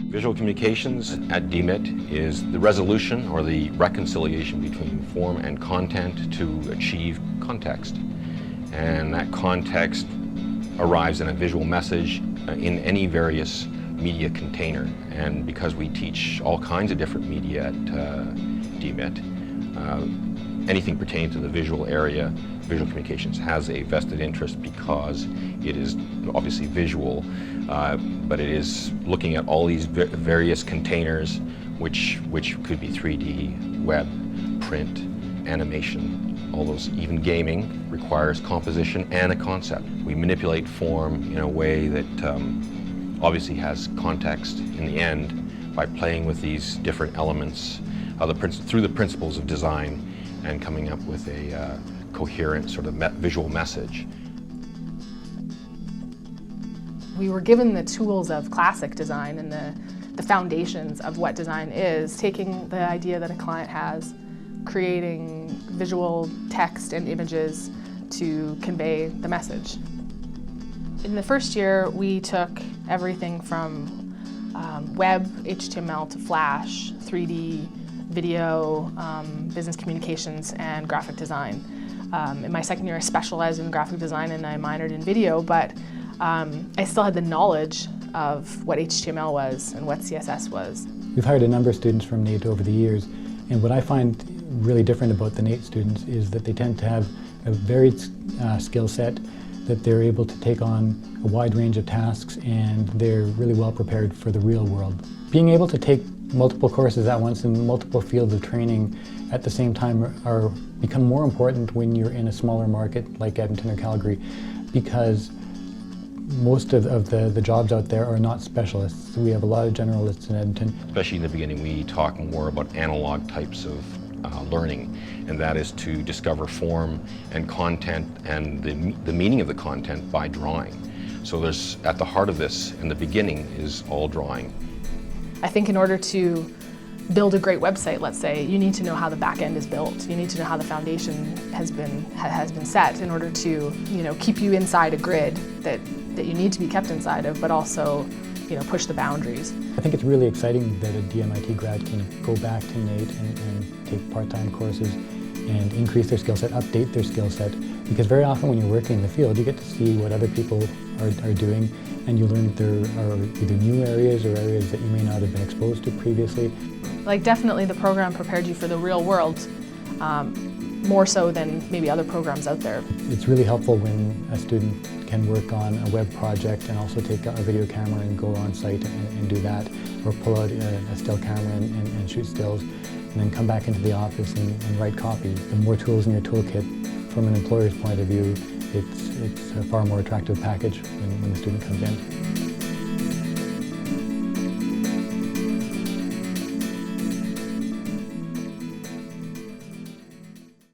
Visual communications at DMIT is the resolution or the reconciliation between form and content to achieve context. And that context arrives in a visual message in any various media container. And because we teach all kinds of different media at DMIT, anything pertaining to the visual area, visual communications has a vested interest because it is obviously visual, but it is looking at all these various containers which could be 3D, web, print, animation, all those. Even gaming requires composition and a concept. We manipulate form in a way that obviously has context in the end by playing with these different elements through the principles of design and coming up with a coherent sort of visual message. We were given the tools of classic design and the foundations of what design is, taking the idea that a client has, creating visual text and images to convey the message. In the first year, we took everything from web, HTML to Flash, 3D, video, business communications, and graphic design. In my second year, I specialized in graphic design and I minored in video, but I still had the knowledge of what HTML was and what CSS was. We've hired a number of students from NAIT over the years, and what I find really different about the NAIT students is that they tend to have a varied skill set, that they're able to take on a wide range of tasks, and they're really well prepared for the real world. Being able to take multiple courses at once in multiple fields of training at the same time become more important when you're in a smaller market like Edmonton or Calgary, because most of the jobs out there are not specialists. We have a lot of generalists in Edmonton. Especially in the beginning, we talk more about analog types of learning, and that is to discover form and content and the meaning of the content by drawing. So there's, at the heart of this, in the beginning, is all drawing. I think in order to build a great website, let's say, you need to know how the back end is built. You need to know how the foundation has been set in order to, keep you inside a grid that you need to be kept inside of, but also, push the boundaries. I think it's really exciting that a DMIT grad can go back to NAIT and take part-time courses and increase their skill set, update their skill set, because very often when you're working in the field, you get to see what other people are doing, and you learn that there are either new areas or areas that you may not have been exposed to previously. Definitely the program prepared you for the real world, more so than maybe other programs out there. It's really helpful when a student can work on a web project and also take a video camera and go on site and do that, or pull out a still camera and shoot stills, and then come back into the office and write copy. The more tools in your toolkit, from an employer's point of view, it's a far more attractive package when the student comes in.